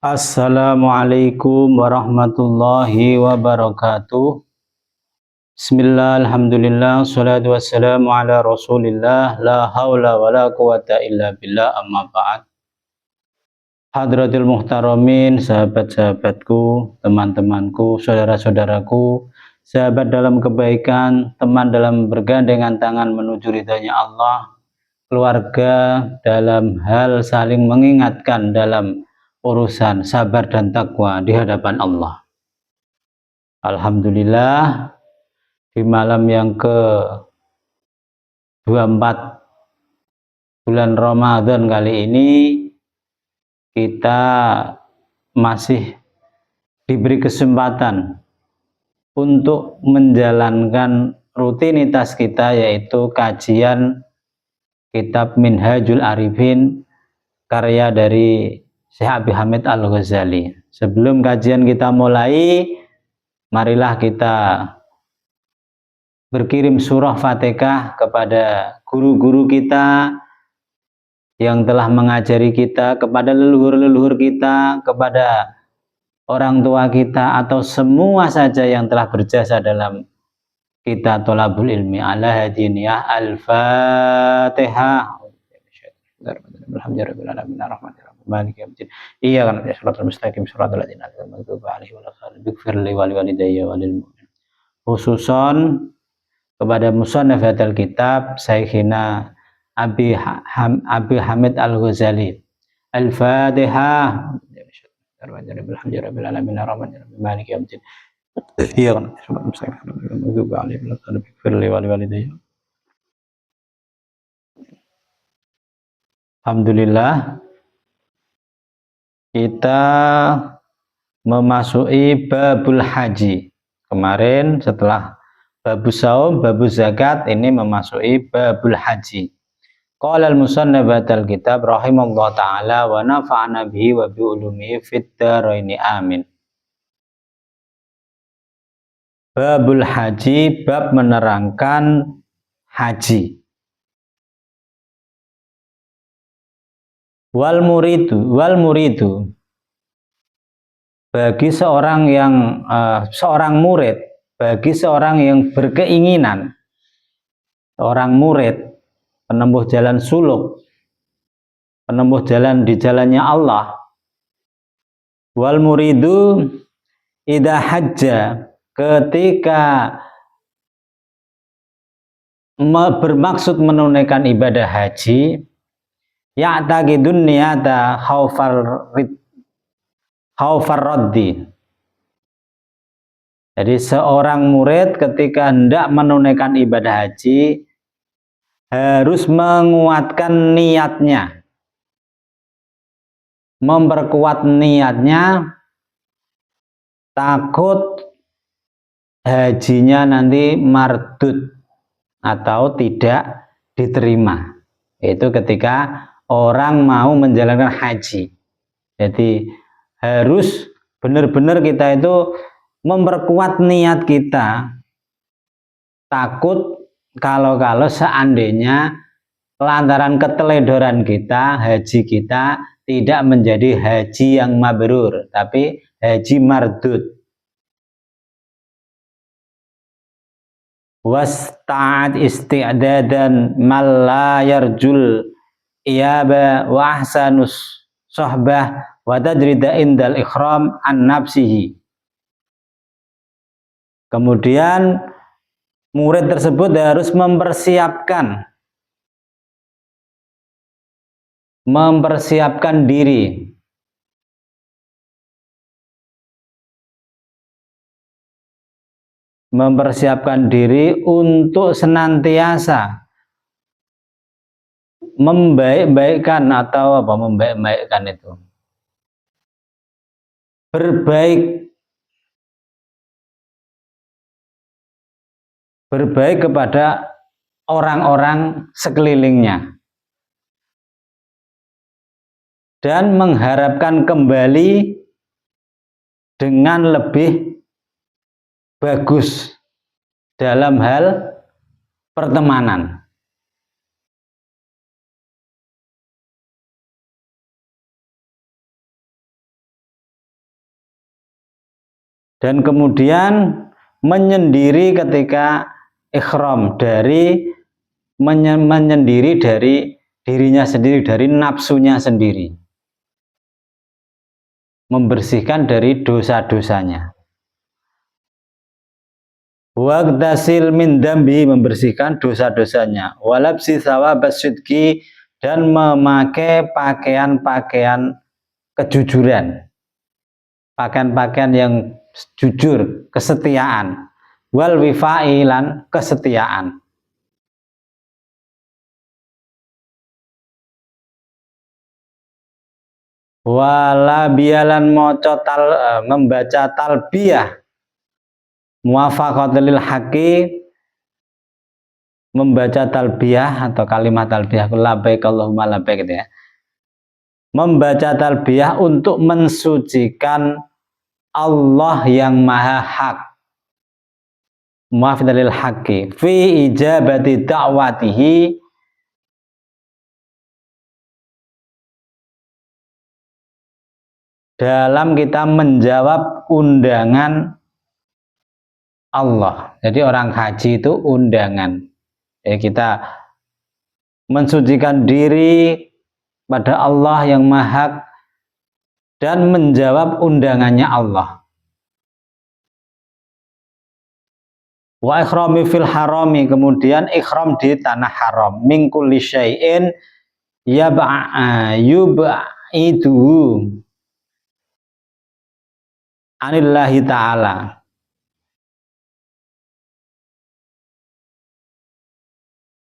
Assalamualaikum warahmatullahi wabarakatuh. Bismillah, alhamdulillah, salatu wassalamu ala rasulillah, la hawla wa la quwata illa billah, amma ba'd. Hadratil muhtaramin, sahabat-sahabatku, teman-temanku, saudara-saudaraku, sahabat dalam kebaikan, teman dalam bergandengan tangan menuju ridhanya Allah, keluarga dalam hal saling mengingatkan dalam urusan sabar dan takwa di hadapan Allah. Alhamdulillah, di malam yang ke-24 bulan Ramadan kali ini kita masih diberi kesempatan untuk menjalankan rutinitas kita, yaitu kajian kitab Minhajul Arifin karya dari Syekh Abi Hamid Al-Ghazali. Sebelum kajian kita mulai, marilah kita berkirim surah Fatihah kepada guru-guru kita yang telah mengajari kita, kepada leluhur-leluhur kita, kepada orang tua kita, atau semua saja yang telah berjasa dalam kita tholabul ilmi. Ala hadiniyah al-Fatihah. Malik yaumiddin. Iya kan, shiratal mustaqim shiratal ladzina an'amta 'alaihim ghairil maghdubi 'alaihim waliwalidayya walil mu'minin. Khususon kepada musannaf hadzal kitab Syekhina Abi Hamid Al-Ghazali. Al-Fatihah. Alhamdulillahirabbil alamin arrahmanir rahim maliki yaumiddin. Iya kan, shiratal mustaqim shiratal maghdubi 'alaihim waliwalidayya. Alhamdulillah, kita memasuki babul haji. Kemarin setelah babus saum, babus zakat, ini memasuki babul haji. Qala al-musannaf hadzal kitab rahimallahu taala wa nafa'ana bihi wa bi ulumihi fid dharaini amin. Babul haji, bab menerangkan haji. Wal muridu bagi seorang yang seorang murid, bagi seorang yang berkeinginan, seorang murid penempuh jalan suluk, penempuh jalan di jalannya Allah. Wal muridu idza hajja, ketika bermaksud menunaikan ibadah haji, ya'taqidun niyata khaufar raddi. Jadi seorang murid ketika hendak menunaikan ibadah haji harus menguatkan niatnya, memperkuat niatnya, takut hajinya nanti mardud atau tidak diterima. Itu ketika orang mau menjalankan haji. Jadi harus benar-benar kita itu memperkuat niat kita, takut kalau seandainya lantaran keteledoran kita, haji kita tidak menjadi haji yang mabrur, tapi haji mardud. Wasta'ad isti'dadan man la yarjul iyaba wa ahsanus sohbah wa tajrida indal ikhram an nafsihi. Kemudian murid tersebut harus mempersiapkan diri, untuk senantiasa membaik-baikkan atau apa, membaik-baikkan itu berbaik kepada orang-orang sekelilingnya dan mengharapkan kembali dengan lebih bagus dalam hal pertemanan. Dan kemudian menyendiri ketika ihram dari menyendiri dari dirinya sendiri, dari nafsunya sendiri, membersihkan dari dosa-dosanya. Waqtasil min dambi, membersihkan dosa-dosanya. Walabsi thawabas sidqi, dan memakai pakaian-pakaian kejujuran, pakaian-pakaian yang jujur, kesetiaan. Wal wifailan, kesetiaan. Wala bialan membaca talbiyah muwafaqatul haqi, membaca talbiyah atau kalimat talbiyah labbaik Allahumma labbaik gitu ya. Membaca talbiyah untuk mensucikan Allah yang maha hak, muwafaqatul haqi fi ijabati da'watihi, dalam kita menjawab undangan Allah. Jadi orang haji itu undangan. Kita mensucikan diri pada Allah yang maha dan menjawab undangannya Allah. Wa ikhrami fil harami, kemudian ikhram di tanah haram. Min kulli syai'in yub'idu anillahi ta'ala,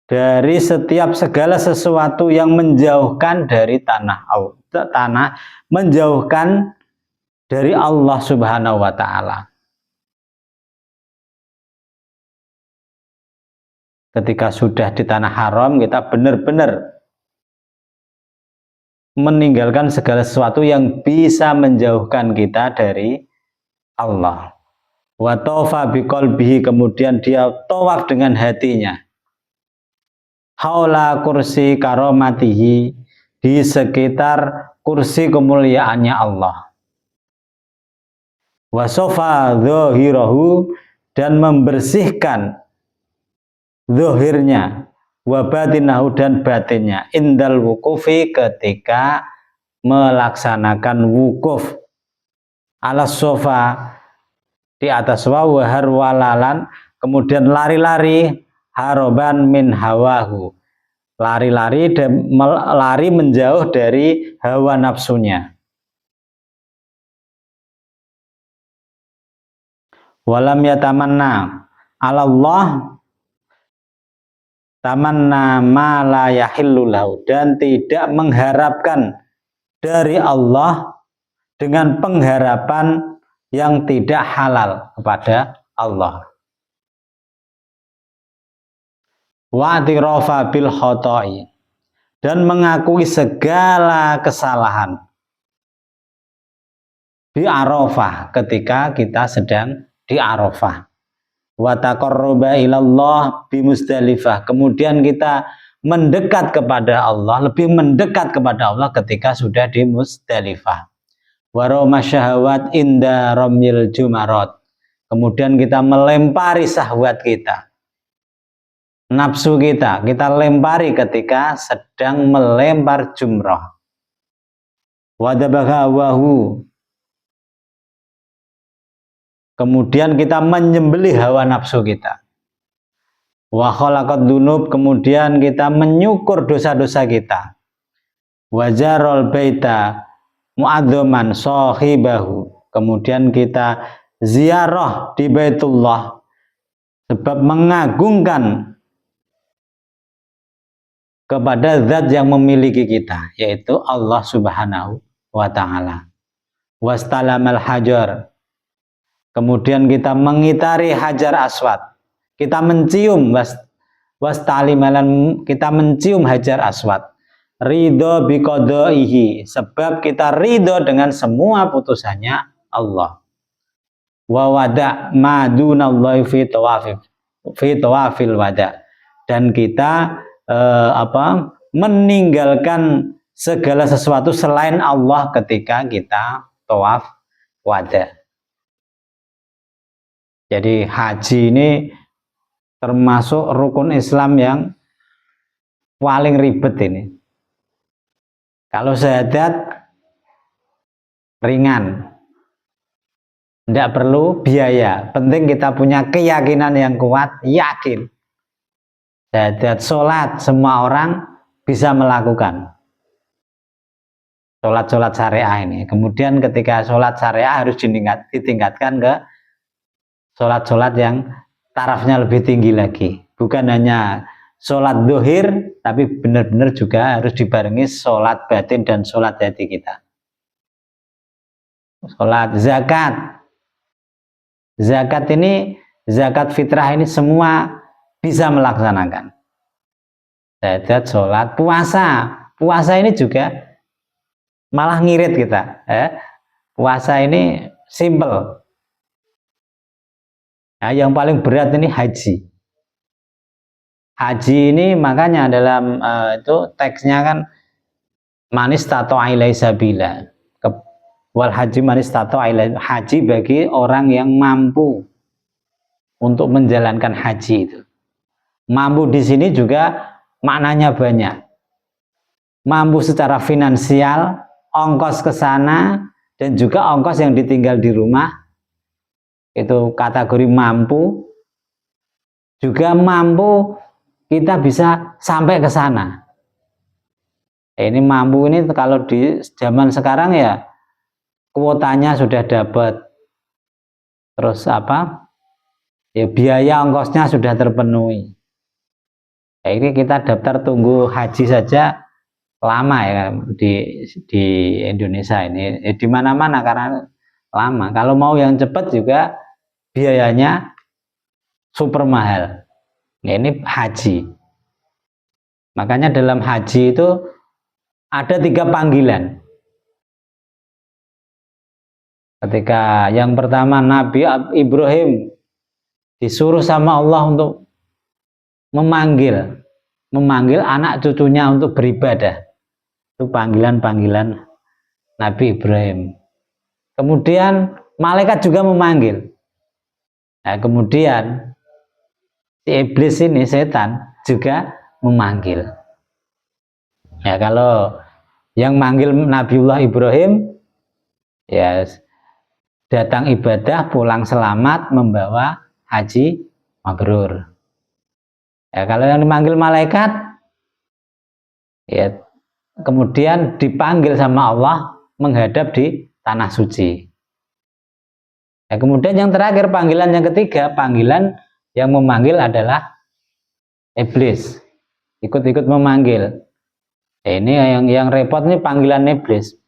dari setiap segala sesuatu yang menjauhkan dari tanah, menjauhkan dari Allah Subhanahu wa ta'ala. Ketika sudah di tanah haram, kita benar-benar meninggalkan segala sesuatu yang bisa menjauhkan kita dari Allah. Wa tawfa biqalbihi, kemudian dia tawaf dengan hatinya. Haula kursi karomatihi, di sekitar kursi kemuliaannya Allah. Wasofa dzahirahu, dan membersihkan zahirnya, wabatinahu, dan batinnya, indal wukufi, ketika melaksanakan wukuf, ala sofa, di atas wawahar walalan, kemudian lari-lari, haroban min hawahu, lari-lari dan lari menjauh dari hawa nafsunya. Walam yatamanna ala Allah tamanna ma la yahillu lahu, dan tidak mengharapkan dari Allah dengan pengharapan yang tidak halal kepada Allah. Wa'tirofa bil khoto'i, dan mengakui segala kesalahan di Arafah, ketika kita sedang di Arafah. Wa taqarruba ilallah bi Musdalifah, kemudian kita mendekat kepada Allah, lebih mendekat kepada Allah ketika sudah di Musdalifah. Wa rama syahawat inda ramyil jumarat, kemudian kita melempari syahwat kita, nafsu kita lempari ketika sedang melempar jumrah. Wadabaghawahu, kemudian kita menyembelih hawa nafsu kita. Wa khalaqad dunub, kemudian kita menyukur dosa-dosa kita. Wajarol baita mu'adzoman sahibahu, kemudian kita ziarah di Baitullah sebab mengagungkan kepada zat yang memiliki kita, yaitu Allah Subhanahu wa ta'ala. Wastalamal hajar, kemudian kita mengitari hajar aswad, kita mencium, wastalimalan, kita mencium hajar aswad. Ridho biqadaihi, sebab kita ridho dengan semua putusannya Allah. Wa wada madunallahi fi tawafil wada, dan kita meninggalkan segala sesuatu selain Allah ketika kita tawaf wada. Jadi haji ini termasuk rukun Islam yang paling ribet ini. Kalau syahadat ringan, tidak perlu biaya, penting kita punya keyakinan yang kuat, yakin. Syahadat, sholat, semua orang bisa melakukan sholat syariah ini. Kemudian ketika sholat syariah harus ditingkatkan ke sholat yang tarafnya lebih tinggi lagi. Bukan hanya sholat zuhur, tapi benar-benar juga harus dibarengi sholat batin dan sholat hati kita. Sholat zakat. Zakat ini, zakat fitrah ini semua bisa melaksanakan. Zakat, sholat, puasa. Puasa ini juga malah ngirit kita. Puasa ini simple. Nah, yang paling berat ini haji. Haji ini makanya dalam itu teksnya kan manis tato ilai sabila. Wal haji manis tato ilai, haji bagi orang yang mampu untuk menjalankan haji itu. Mampu di sini juga maknanya banyak. Mampu secara finansial, ongkos ke sana, dan juga ongkos yang ditinggal di rumah, itu kategori mampu. Juga mampu kita bisa sampai ke sana. Ini mampu ini kalau di zaman sekarang ya kuotanya sudah dapat, terus apa? Ya biaya ongkosnya sudah terpenuhi. Ini kita daftar tunggu haji saja lama ya di Indonesia ini. Di mana-mana karena lama. Kalau mau yang cepat juga biayanya super mahal. Nah, ini haji. Makanya dalam haji itu ada 3 panggilan. Ketika yang pertama Nabi Ibrahim disuruh sama Allah untuk memanggil anak cucunya untuk beribadah. Itu panggilan-panggilan Nabi Ibrahim. Kemudian malaikat juga memanggil. Nah, kemudian si iblis ini, setan, juga memanggil. Ya, kalau yang manggil Nabiullah Ibrahim ya datang ibadah, pulang selamat, membawa haji mabrur. Ya, kalau yang dimanggil malaikat ya kemudian dipanggil sama Allah menghadap di tanah suci. Ya, kemudian yang terakhir, panggilan yang ketiga, panggilan yang memanggil adalah iblis, ikut-ikut memanggil. Ini yang repot nih panggilan iblis.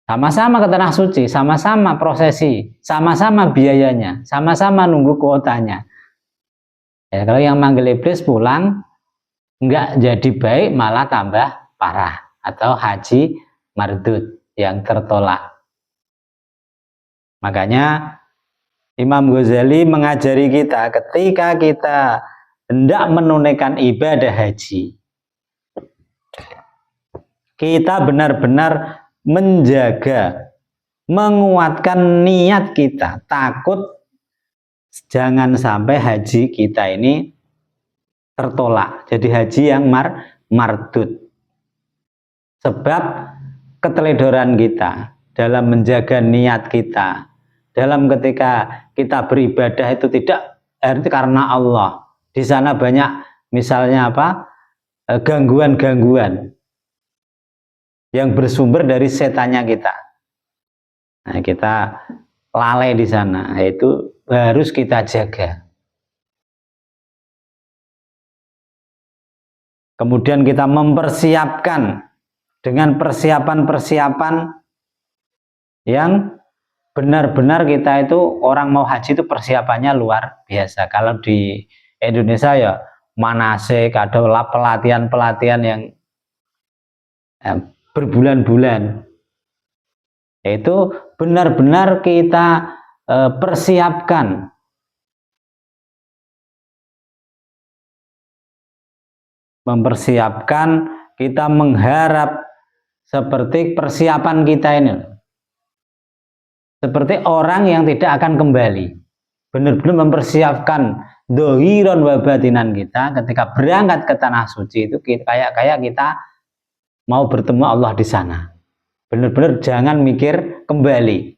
Sama-sama ke tanah suci, sama-sama prosesi, sama-sama biayanya, sama-sama nunggu kuotanya. Ya, kalau yang manggil iblis pulang nggak jadi baik, malah tambah parah, atau haji mardud yang tertolak. Makanya Imam Ghazali mengajari kita ketika kita hendak menunaikan ibadah haji, kita benar-benar menjaga, menguatkan niat kita, takut jangan sampai haji kita ini tertolak, jadi haji yang mardud. Sebab keteledoran kita dalam menjaga niat kita, dalam ketika kita beribadah itu tidak karena Allah. Di sana banyak misalnya apa? Gangguan-gangguan yang bersumber dari setannya kita. Nah, kita lalai di sana, itu harus kita jaga. Kemudian kita mempersiapkan dengan persiapan-persiapan yang benar-benar kita itu, orang mau haji itu persiapannya luar biasa. Kalau di Indonesia ya manasik, ada pelatihan-pelatihan yang berbulan-bulan. Itu benar-benar kita persiapkan. Mempersiapkan, kita mengharap seperti persiapan kita ini, seperti orang yang tidak akan kembali. benar-benar mempersiapkan dohiron wa batinan kita ketika berangkat ke tanah suci itu kayak kita mau bertemu Allah di sana. Benar-benar jangan mikir kembali.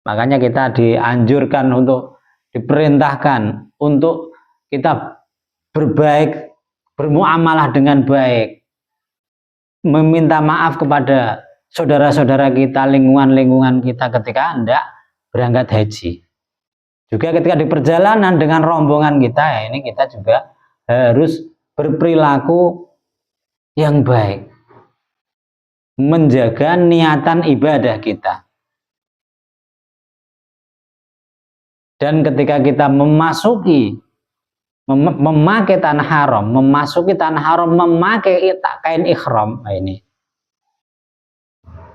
Makanya kita dianjurkan untuk diperintahkan untuk kita berbaik, bermuamalah dengan baik, meminta maaf kepada saudara-saudara kita, lingkungan-lingkungan kita ketika hendak berangkat haji. Juga ketika di perjalanan dengan rombongan kita, ya ini kita juga harus berperilaku yang baik, menjaga niatan ibadah kita. Dan ketika kita memakai tanah haram, memakai kain ihram, nah ini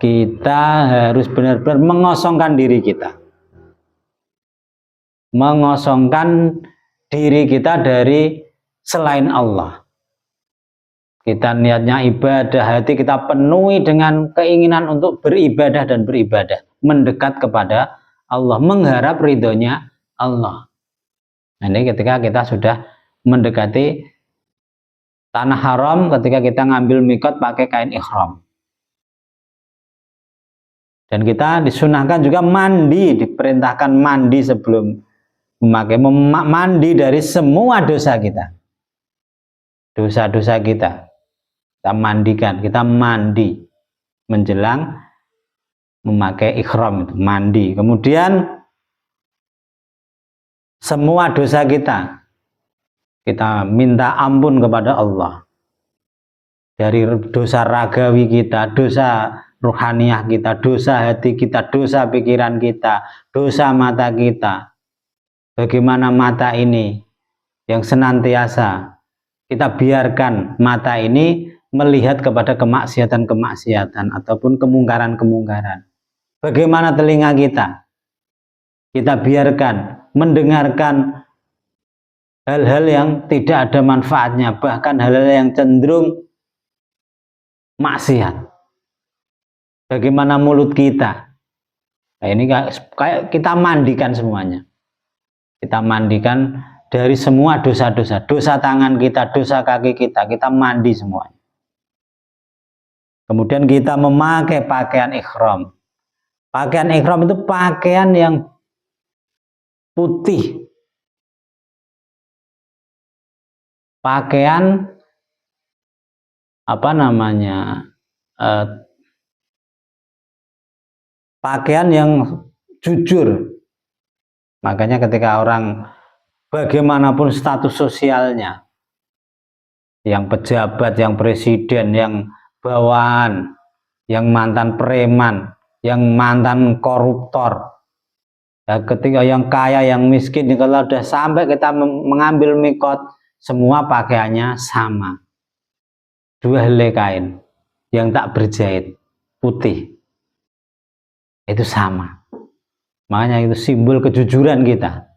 kita harus benar-benar mengosongkan diri kita. Mengosongkan diri kita dari selain Allah. Kita niatnya ibadah, hati kita penuhi dengan keinginan untuk beribadah dan beribadah, mendekat kepada Allah, mengharap ridhonya Allah. Nah, ini ketika kita sudah mendekati tanah haram, ketika kita ngambil mikot pakai kain ihram. Dan kita disunahkan juga mandi, diperintahkan mandi sebelum mandi dari semua dosa kita. Dosa-dosa kita mandikan, kita mandi menjelang memakai ihram itu, mandi. Kemudian semua dosa kita minta ampun kepada Allah. Dari dosa ragawi kita, dosa ruhaniyah kita, dosa hati kita, dosa pikiran kita, dosa mata kita. Bagaimana mata ini yang senantiasa kita biarkan mata ini melihat kepada kemaksiatan-kemaksiatan ataupun kemungkaran-kemungkaran. Bagaimana telinga kita biarkan mendengarkan hal-hal yang tidak ada manfaatnya, bahkan hal-hal yang cenderung maksiat. Bagaimana mulut kita? Nah, ini kayak kita mandikan semuanya. Kita mandikan dari semua dosa-dosa, dosa tangan kita, dosa kaki kita mandi semuanya. Kemudian kita memakai pakaian ihram. Pakaian ihram itu pakaian yang putih. Pakaian pakaian yang jujur. Makanya ketika orang bagaimanapun status sosialnya, yang pejabat, yang presiden, yang bawahan, yang mantan preman, yang mantan koruptor, ya, ketika yang kaya, yang miskin, kalau sudah sampai kita mengambil mikot, semua pakaiannya sama, 2 helai kain yang tak berjahit, putih, itu sama. Makanya itu simbol kejujuran kita.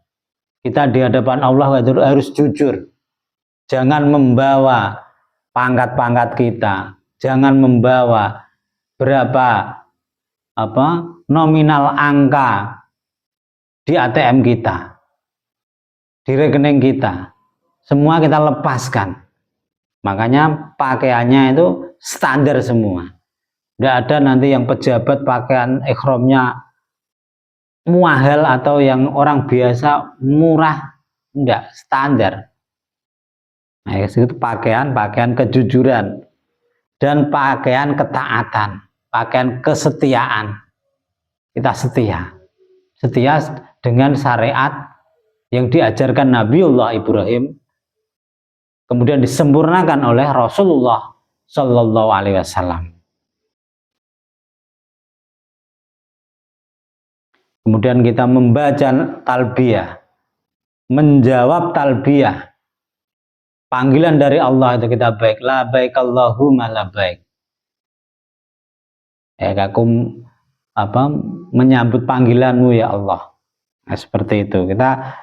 Kita di hadapan Allah harus jujur. Jangan membawa pangkat-pangkat kita, jangan membawa berapa nominal angka di ATM kita, di rekening kita, semua kita lepaskan. Makanya pakaiannya itu standar semua. Tidak ada nanti yang pejabat pakaian ihramnya mahal atau yang orang biasa murah, enggak, standar. Nah, itu pakaian kejujuran dan pakaian ketaatan, pakaian kesetiaan. Kita setia dengan syariat yang diajarkan Nabiullah Ibrahim, kemudian disempurnakan oleh Rasulullah Shallallahu Alaihi Wasallam. Kemudian kita membaca talbiyah, menjawab talbiyah, panggilan dari Allah itu kita baik, labaik Allahumma labaik. Aku menyambut panggilanmu ya Allah. Nah, seperti itu. Kita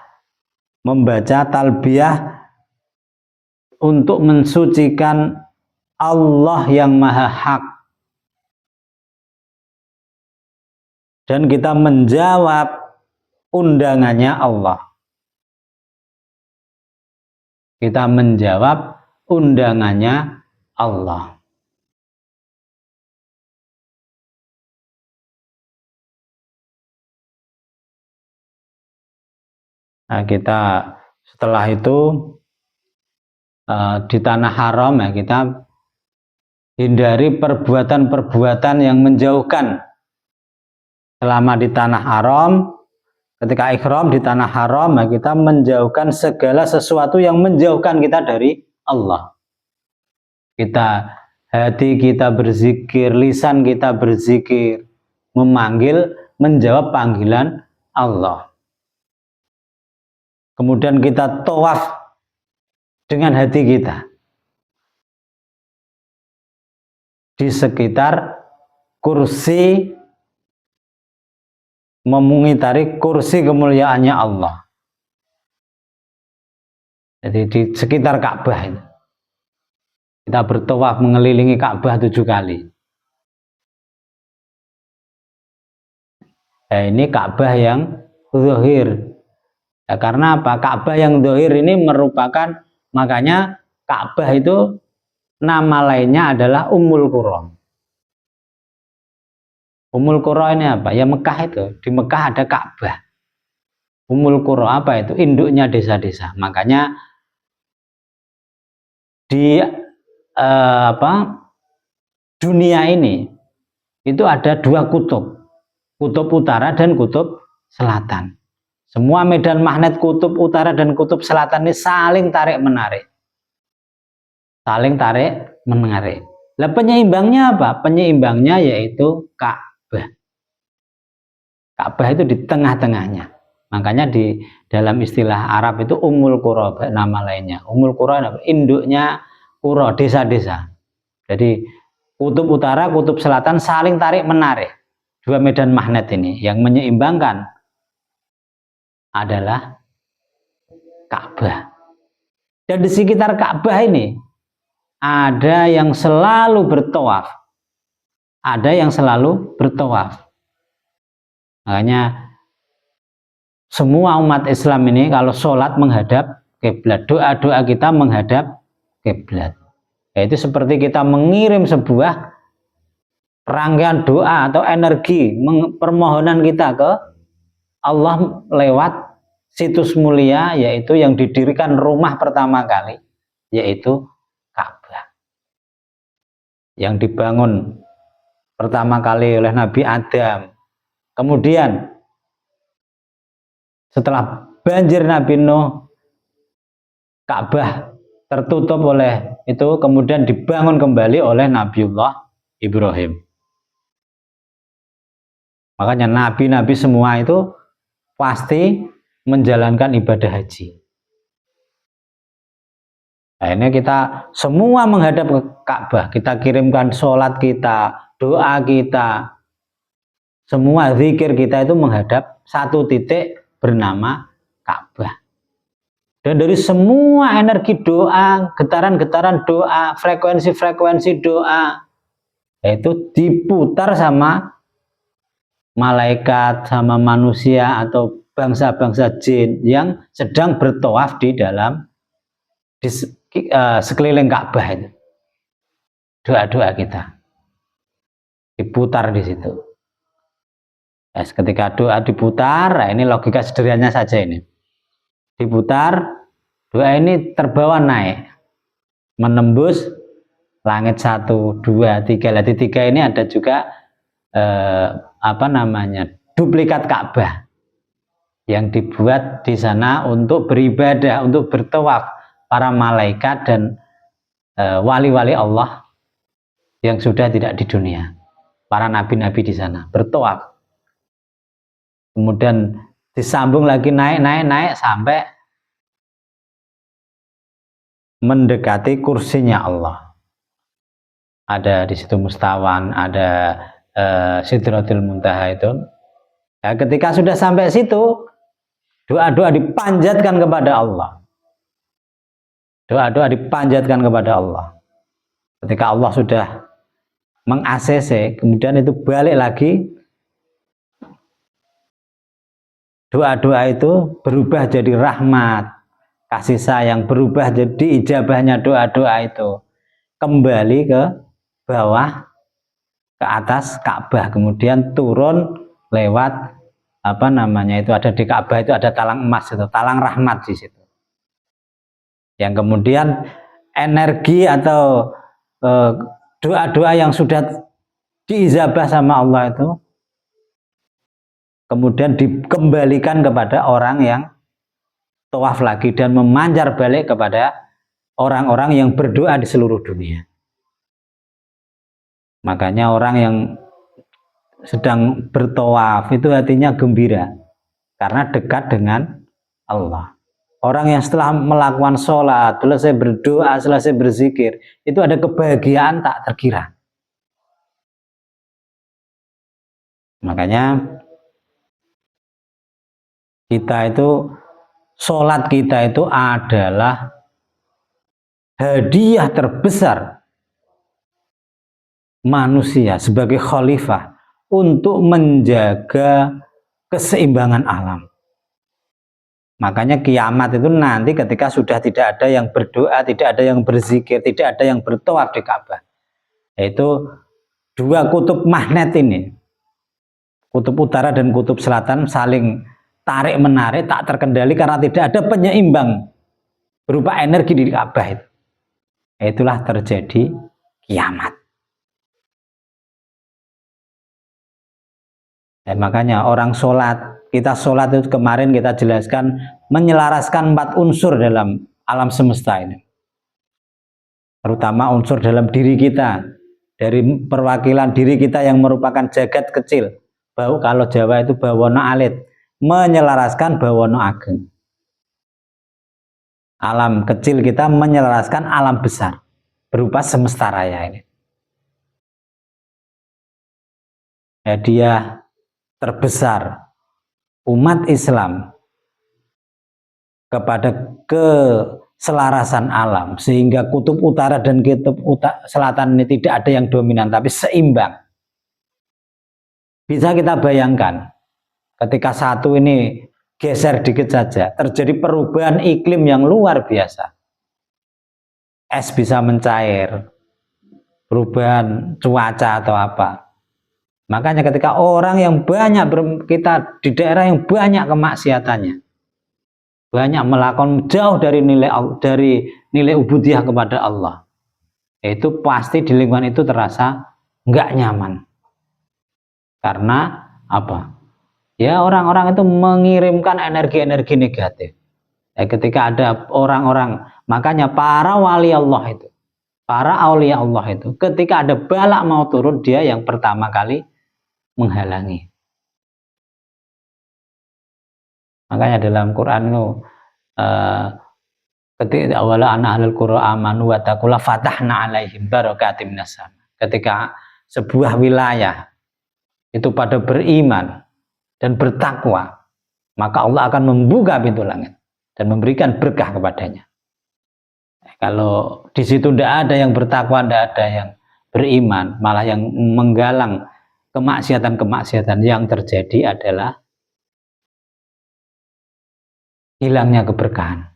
membaca talbiyah untuk mensucikan Allah yang maha hak dan kita menjawab undangannya Allah. Kita menjawab undangannya Allah. Nah, kita setelah itu di tanah haram ya, kita hindari perbuatan-perbuatan yang menjauhkan. Selama di tanah haram, ketika ihram di tanah haram, ya, kita menjauhkan segala sesuatu yang menjauhkan kita dari Allah. Hati kita berzikir, lisan kita berzikir, memanggil, menjawab panggilan Allah. Kemudian kita tawaf dengan hati kita di sekitar kursi, mengitari kursi kemuliaannya Allah. Jadi di sekitar Ka'bah itu kita bertawaf mengelilingi Ka'bah 7 kali. Nah, ini Ka'bah yang zahir. Ya, karena apa? Ka'bah yang zahir ini merupakan, makanya Ka'bah itu nama lainnya adalah Ummul Qura. Ummul Qura ini apa? Ya Mekah itu. Di Mekah ada Ka'bah. Ummul Qura apa itu? Induknya desa-desa. Makanya di dunia ini itu ada 2 kutub. Kutub utara dan kutub selatan. Semua medan magnet kutub utara dan kutub selatan ini saling tarik-menarik. Saling tarik-menarik. Lah penyeimbangnya apa? Penyeimbangnya yaitu Ka'bah. Ka'bah itu di tengah-tengahnya. Makanya di dalam istilah Arab itu Ummul Qura, nama lainnya. Ummul Qura induknya Qura, desa-desa. Jadi kutub utara, kutub selatan saling tarik-menarik. 2 medan magnet ini yang menyeimbangkan adalah Ka'bah. Dan di sekitar Ka'bah ini ada yang selalu bertawaf. Ada yang selalu bertawaf. Makanya semua umat Islam ini kalau sholat menghadap kiblat, doa-doa kita menghadap kiblat. Yaitu seperti kita mengirim sebuah rangkaian doa atau energi permohonan kita ke Allah lewat situs mulia, yaitu yang didirikan rumah pertama kali, yaitu Ka'bah. Yang dibangun pertama kali oleh Nabi Adam. Kemudian setelah banjir Nabi Nuh, Ka'bah tertutup oleh itu, kemudian dibangun kembali oleh Nabiullah Ibrahim. Makanya nabi-nabi semua itu pasti menjalankan ibadah haji. Nah, ini kita semua menghadap ke Ka'bah. Kita kirimkan sholat kita, doa kita, semua zikir kita itu menghadap satu titik bernama Ka'bah. Dan dari semua energi doa, getaran-getaran doa, frekuensi-frekuensi doa, itu diputar sama malaikat, sama manusia atau bangsa-bangsa jin yang sedang bertawaf di dalam sekeliling Ka'bah itu. Doa-doa kita diputar di situ. Ketika doa diputar, nah ini logika sederhananya saja ini. Diputar, doa ini terbawa naik, menembus langit 1, 2, 3. Di 3 ini ada juga duplikat Ka'bah yang dibuat di sana untuk beribadah, untuk bertawaf para malaikat dan wali-wali Allah yang sudah tidak di dunia, para nabi-nabi di sana bertawaf. Kemudian disambung lagi naik sampai mendekati kursinya Allah. Ada di situ Mustawan, ada Sidratul Muntaha itu. Ya, ketika sudah sampai situ, doa-doa dipanjatkan kepada Allah. Doa-doa dipanjatkan kepada Allah. Ketika Allah sudah meng-ACC, kemudian itu balik lagi doa-doa itu berubah jadi rahmat, kasih sayang, berubah jadi ijabahnya doa-doa itu kembali ke bawah, ke atas Ka'bah, kemudian turun lewat apa namanya itu, ada di Ka'bah itu ada talang emas, itu talang rahmat di situ, yang kemudian energi atau doa-doa yang sudah diijabah sama Allah itu kemudian dikembalikan kepada orang yang tawaf lagi dan memancar balik kepada orang-orang yang berdoa di seluruh dunia. Makanya orang yang sedang bertawaf itu hatinya gembira karena dekat dengan Allah. Orang yang setelah melakukan sholat, selesai berdoa, selesai berzikir, itu ada kebahagiaan tak terkira. Makanya kita itu, sholat kita itu adalah hadiah terbesar manusia sebagai khalifah untuk menjaga keseimbangan alam. Makanya kiamat itu nanti ketika sudah tidak ada yang berdoa, tidak ada yang berzikir, tidak ada yang bertawaf di Ka'bah, yaitu dua kutub magnet ini, kutub utara dan kutub selatan saling tarik menarik, tak terkendali karena tidak ada penyeimbang berupa energi di Ka'bah itu. Itulah terjadi kiamat. Dan makanya orang sholat, kita sholat itu kemarin kita jelaskan menyelaraskan 4 unsur dalam alam semesta ini, terutama unsur dalam diri kita, dari perwakilan diri kita yang merupakan jagat kecil, kalau Jawa itu bawono alit, menyelaraskan bawono ageng. Alam kecil kita menyelaraskan alam besar berupa semesta raya ini. Hadiah terbesar umat Islam kepada keselarasan alam, sehingga kutub utara dan kutub selatan ini tidak ada yang dominan tapi seimbang. Bisa kita bayangkan ketika satu ini geser dikit saja, terjadi perubahan iklim yang luar biasa. Es bisa mencair, perubahan cuaca atau apa. Makanya ketika orang yang banyak, kita di daerah yang banyak kemaksiatannya, banyak melakukan jauh dari nilai ubudiyah kepada Allah, itu pasti di lingkungan itu terasa nggak nyaman. Karena apa? Ya, orang-orang itu mengirimkan energi-energi negatif. Ya, ketika ada orang-orang, makanya para wali Allah itu, para aulia Allah itu, ketika ada balak mau turun, dia yang pertama kali menghalangi. Makanya dalam Quran itu ketika awala ana ahlul qura amanu wa taqula fatahna alaihim barakatim minas sama. Ketika sebuah wilayah itu pada beriman dan bertakwa, maka Allah akan membuka pintu langit dan memberikan berkah kepadanya. Kalau di situ tidak ada yang bertakwa, tidak ada yang beriman, malah yang menggalang kemaksiatan-kemaksiatan, yang terjadi adalah hilangnya keberkahan.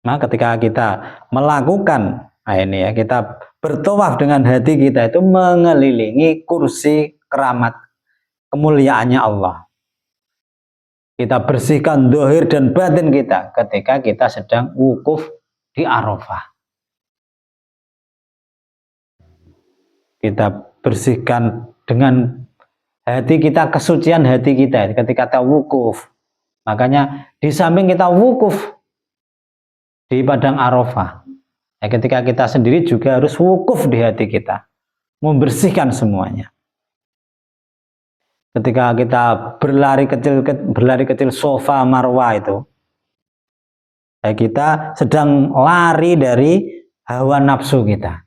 Nah, ketika kita melakukan ini ya, kita bertawaf dengan hati kita itu mengelilingi kursi keramat kemuliaannya Allah. Kita bersihkan zahir dan batin kita ketika kita sedang wukuf di Arafah. Kita bersihkan dengan hati kita, kesucian hati kita ketika kita wukuf. Makanya di samping kita wukuf di padang Arafah, ya, ketika kita sendiri juga harus wukuf di hati kita, membersihkan semuanya. Ketika kita berlari kecil Safa Marwah itu, ya, kita sedang lari dari hawa nafsu kita,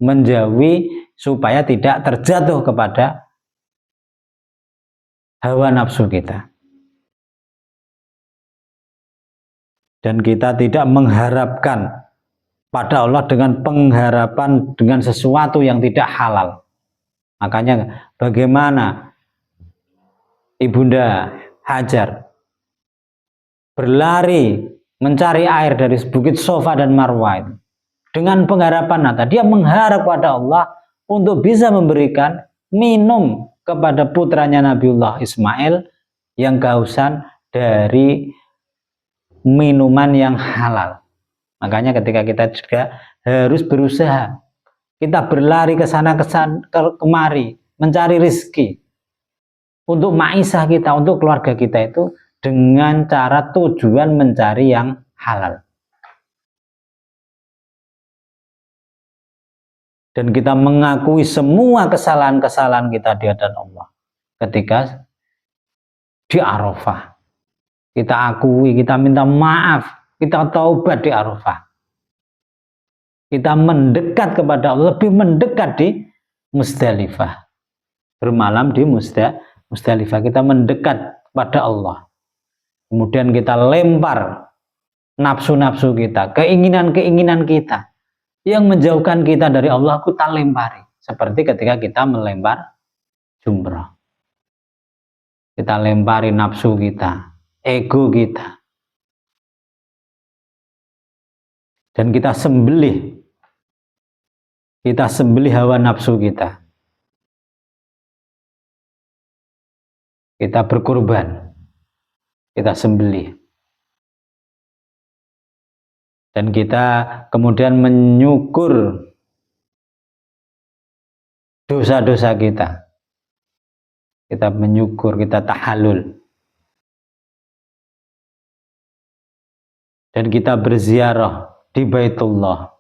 menjauhi supaya tidak terjatuh kepada hawa nafsu kita. Dan kita tidak mengharapkan pada Allah dengan pengharapan dengan sesuatu yang tidak halal. Makanya bagaimana Ibunda Hajar berlari mencari air dari Bukit Sofa dan Marwah itu dengan pengharapan Natal. Dia mengharap pada Allah untuk bisa memberikan minum kepada putranya Nabiullah Ismail yang kehausan dari minuman yang halal. Makanya ketika kita juga harus berusaha, kita berlari ke sana kemari mencari rezeki untuk maisha kita, untuk keluarga kita itu dengan cara tujuan mencari yang halal. Dan kita mengakui semua kesalahan-kesalahan kita di hadapan Allah ketika di Arafah. Kita akui, kita minta maaf, kita taubat di Arafah. Kita mendekat kepada Allah, lebih mendekat di Musdalifah. Bermalam di Musdalifah, kita mendekat pada Allah. Kemudian kita lempar nafsu-nafsu kita, keinginan-keinginan kita yang menjauhkan kita dari Allah, kita lempari. Seperti ketika kita melempar jumrah. Kita lempari nafsu kita, ego kita. Dan kita sembelih hawa nafsu kita. Kita berkorban, kita sembelih. Dan kita kemudian menyukur dosa-dosa kita. Kita menyukur, kita tahalul. Dan kita berziarah di Baitullah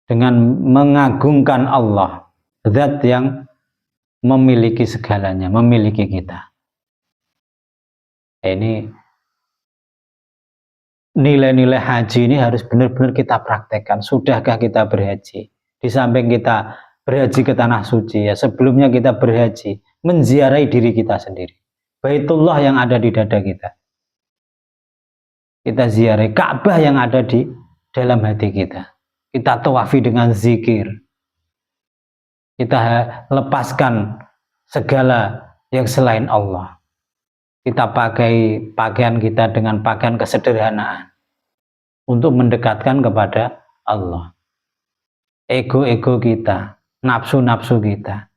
dengan mengagungkan Allah, zat yang memiliki segalanya, memiliki kita. Ini nilai-nilai haji ini harus benar-benar kita praktekkan. Sudahkah kita berhaji? Di samping kita berhaji ke tanah suci, ya sebelumnya kita berhaji menziarahi diri kita sendiri. Baitullah yang ada di dada kita. Kita ziarahi Ka'bah yang ada di dalam hati kita. Kita tawafi dengan zikir. Kita lepaskan segala yang selain Allah. Kita pakai pakaian kita dengan pakaian kesederhanaan untuk mendekatkan kepada Allah. Ego-ego kita, nafsu-nafsu kita.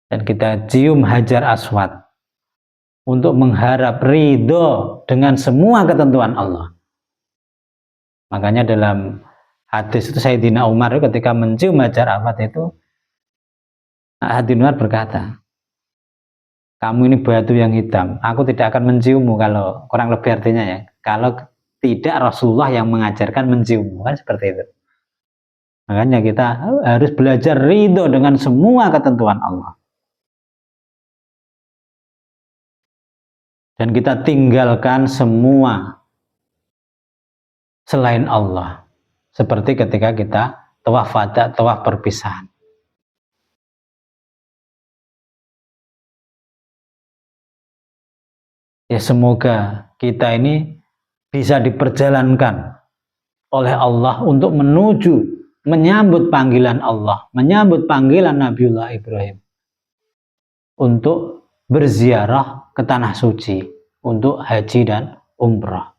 Dan kita cium Hajar Aswad untuk mengharap ridho dengan semua ketentuan Allah. Makanya dalam hadis itu Sayyidina Umar ketika mencium Hajar Aswad itu, Sayyidina Umar berkata, kamu ini batu yang hitam, aku tidak akan menciummu. Kalau kurang lebih artinya ya, kalau tidak Rasulullah yang mengajarkan menciummu, kan seperti itu. Makanya kita harus belajar ridho dengan semua ketentuan Allah. Dan kita tinggalkan semua selain Allah. Seperti ketika kita tawaf wada, tawaf perpisahan. Ya semoga kita ini bisa diperjalankan oleh Allah untuk menyambut panggilan Allah, menyambut panggilan Nabiullah Ibrahim untuk berziarah ke tanah suci, untuk haji dan umrah.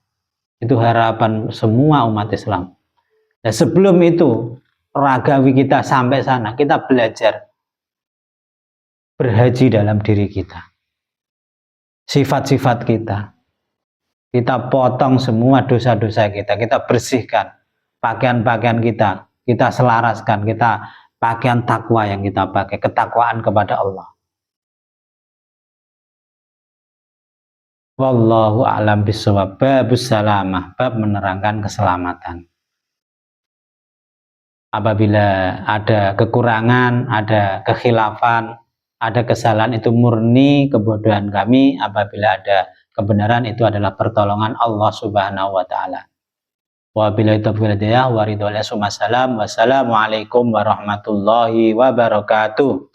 Itu harapan semua umat Islam. Dan sebelum itu, ragawi kita sampai sana, kita belajar berhaji dalam diri kita. Sifat-sifat kita. Kita potong semua dosa-dosa kita, kita bersihkan pakaian-pakaian kita, kita selaraskan, kita pakaian takwa yang kita pakai, ketakwaan kepada Allah. Wallahu a'lam bishawab. Babus salamah, bab menerangkan keselamatan. Apabila ada kekurangan, ada kekhilafan, ada kesalahan, itu murni kebodohan kami. Apabila ada kebenaran, itu adalah pertolongan Allah Subhanahu wa taala. Wabillahi taufiq wal hidayah wa ridwan. Wassalamualaikum warahmatullahi wabarakatuh.